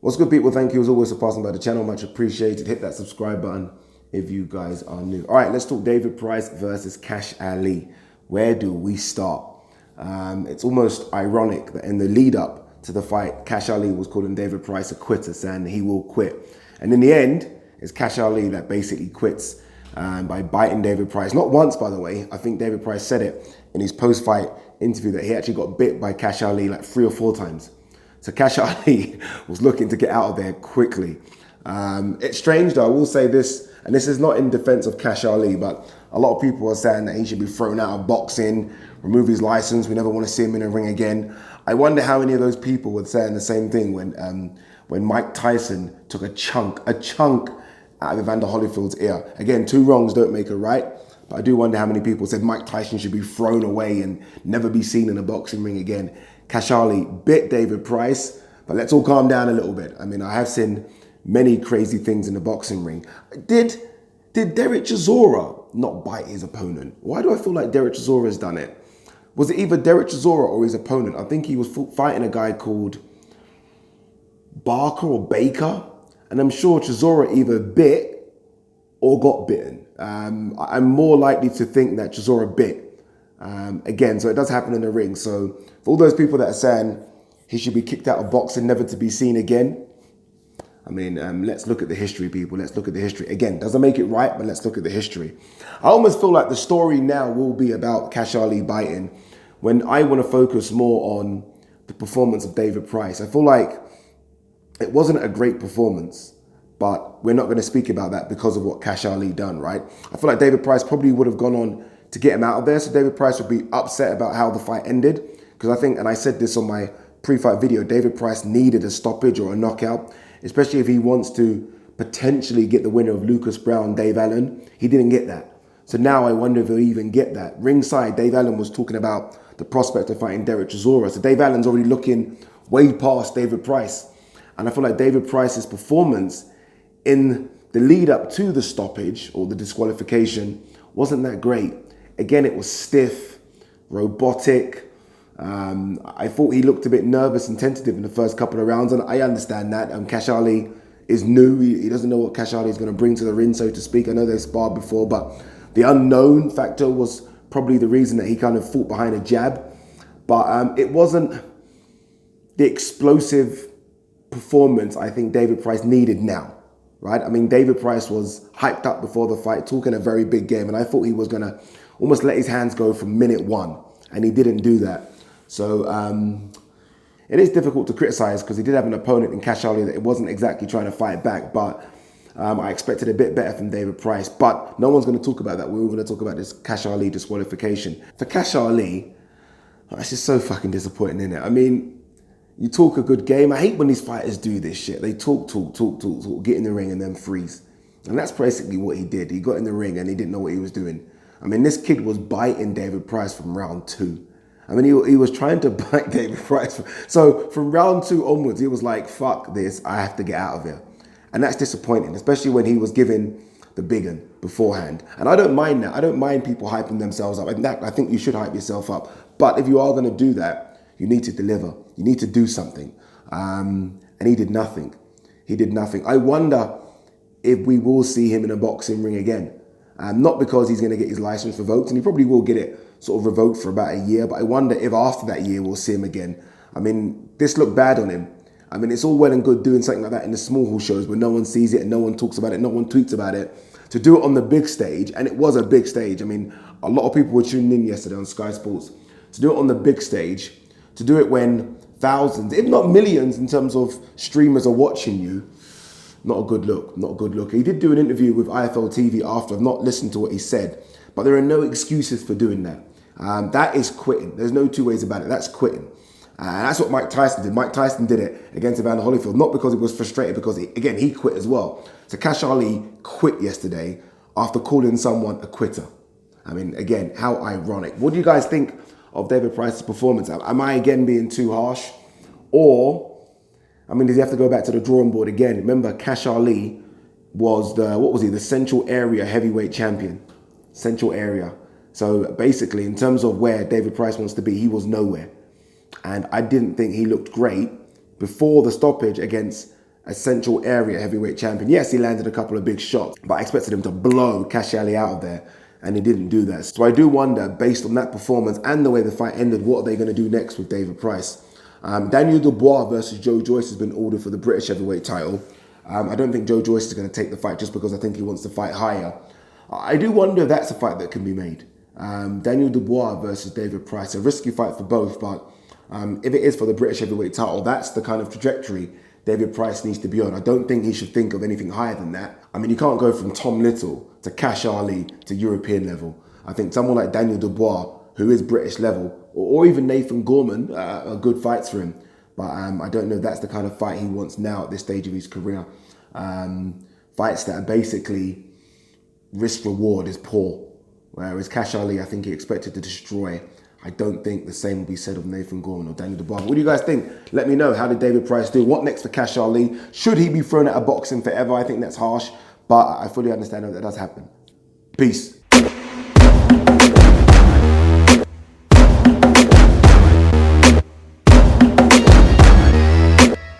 What's good, people? Thank you as always for passing by the channel. Much appreciated. Hit that subscribe button if you guys are new. All right, let's talk David Price versus Kash Ali. Where do we start? It's almost ironic that in the lead up to the fight, Kash Ali was calling David Price a quitter, saying he will quit. And in the end, it's Kash Ali that basically quits by biting David Price. Not once, by the way. I think David Price said it in his post-fight interview that he actually got bit by Kash Ali like 3 or 4 times. So Kash Ali was looking to get out of there quickly. It's strange though, I will say this, and this is not in defense of Kash Ali, but a lot of people are saying that he should be thrown out of boxing, remove his license, we never want to see him in a ring again. I wonder how many of those people were saying the same thing when Mike Tyson took a chunk out of Evander Holyfield's ear. Again, 2 wrongs don't make a right, but I do wonder how many people said Mike Tyson should be thrown away and never be seen in a boxing ring again. Kash Ali bit David Price, but let's all calm down a little bit. I mean, I have seen many crazy things in the boxing ring. Did Derek Chisora not bite his opponent? Why do I feel like Derek Chisora has done it? Was it either Derek Chisora or his opponent? I think he was fighting a guy called Barker or Baker, and I'm sure Chisora either bit or got bitten. I'm more likely to think that Chisora bit. Again, so it does happen in the ring. So for all those people that are saying he should be kicked out of boxing, never to be seen again, I mean, let's look at the history, people. Let's look at the history. Again, doesn't make it right, but let's look at the history. I almost feel like the story now will be about Kash Ali biting when I want to focus more on the performance of David Price. I feel like it wasn't a great performance, but we're not going to speak about that because of what Kash Ali done, right? I feel like David Price probably would have gone on to get him out of there. So David Price would be upset about how the fight ended. Because I think, and I said this on my pre-fight video, David Price needed a stoppage or a knockout, especially if he wants to potentially get the winner of Lucas Browne, Dave Allen. He didn't get that. So now I wonder if he'll even get that. Ringside, Dave Allen was talking about the prospect of fighting Derek Chisora. So Dave Allen's already looking way past David Price. And I feel like David Price's performance in the lead up to the stoppage or the disqualification wasn't that great. Again, it was stiff, robotic. I thought he looked a bit nervous and tentative in the first couple of rounds, and I understand that. Kash Ali is new. He doesn't know what Kash Ali is going to bring to the ring, so to speak. I know they sparred before, but the unknown factor was probably the reason that he kind of fought behind a jab. But it wasn't the explosive performance I think David Price needed now. Right? I mean, David Price was hyped up before the fight, talking a very big game, and I thought he was going to almost let his hands go from minute 1, and he didn't do that. So it is difficult to criticize because he did have an opponent in Kash Ali that it wasn't exactly trying to fight back, but I expected a bit better from David Price. But no one's going to talk about that. We're all going to talk about this Kash Ali disqualification. For Kash Ali, it's just so fucking disappointing, isn't it? I mean, you talk a good game. I hate when these fighters do this shit. They talk, get in the ring and then freeze. And that's basically what he did. He got in the ring and he didn't know what he was doing. I mean, this kid was biting David Price from round 2. I mean, he was trying to bite David Price. So from round 2 onwards, he was like, fuck this, I have to get out of here. And that's disappointing, especially when he was given the big one beforehand. And I don't mind that. I don't mind people hyping themselves up. I think you should hype yourself up. But if you are going to do that, you need to deliver. You need to do something. And he did nothing. He did nothing. I wonder if we will see him in a boxing ring again. Not because he's going to get his license revoked, and he probably will get it sort of revoked for about a year, but I wonder if after that year we'll see him again. I mean, this looked bad on him. I mean, it's all well and good doing something like that in the small hall shows where no one sees it and no one talks about it, no one tweets about it. To do it on the big stage, and it was a big stage. I mean, a lot of people were tuning in yesterday on Sky Sports. To do it on the big stage, to do it when thousands, if not millions in terms of streamers are watching you, not a good look, not a good look. He did do an interview with IFL TV after. I've not listened to what he said, but there are no excuses for doing that. That is quitting. There's no 2 ways about it. That's quitting. And that's what Mike Tyson did. Mike Tyson did it against Evander Holyfield, not because he was frustrated, because, again, he quit as well. So Kash Ali quit yesterday after calling someone a quitter. I mean, again, how ironic. What do you guys think of David Price's performance? Am I, again, being too harsh? Or, I mean, does he have to go back to the drawing board again? Remember, Kash Ali was the Central Area heavyweight champion. Central Area. So basically, in terms of where David Price wants to be, he was nowhere. And I didn't think he looked great before the stoppage against a central area heavyweight champion. Yes, he landed a couple of big shots, but I expected him to blow Kash Ali out of there, and he didn't do that. So I do wonder, based on that performance and the way the fight ended, what are they going to do next with David Price? Daniel Dubois versus Joe Joyce has been ordered for the British heavyweight title. I don't think Joe Joyce is going to take the fight just because I think he wants to fight higher. I do wonder if that's a fight that can be made. Daniel Dubois versus David Price, a risky fight for both, but if it is for the British heavyweight title, that's the kind of trajectory David Price needs to be on. I don't think he should think of anything higher than that. I mean, you can't go from Tom Little to Kash Ali to European level. I think someone like Daniel Dubois, who is British level, or even Nathan Gorman, are good fights for him. But I don't know if that's the kind of fight he wants now at this stage of his career. Fights that are basically risk-reward is poor. Whereas Kash Ali, I think he expected to destroy. I don't think the same will be said of Nathan Gorman or Daniel Dubois. What do you guys think? Let me know. How did David Price do? What next for Kash Ali? Should he be thrown out of boxing forever? I think that's harsh, but I fully understand that does happen. Peace.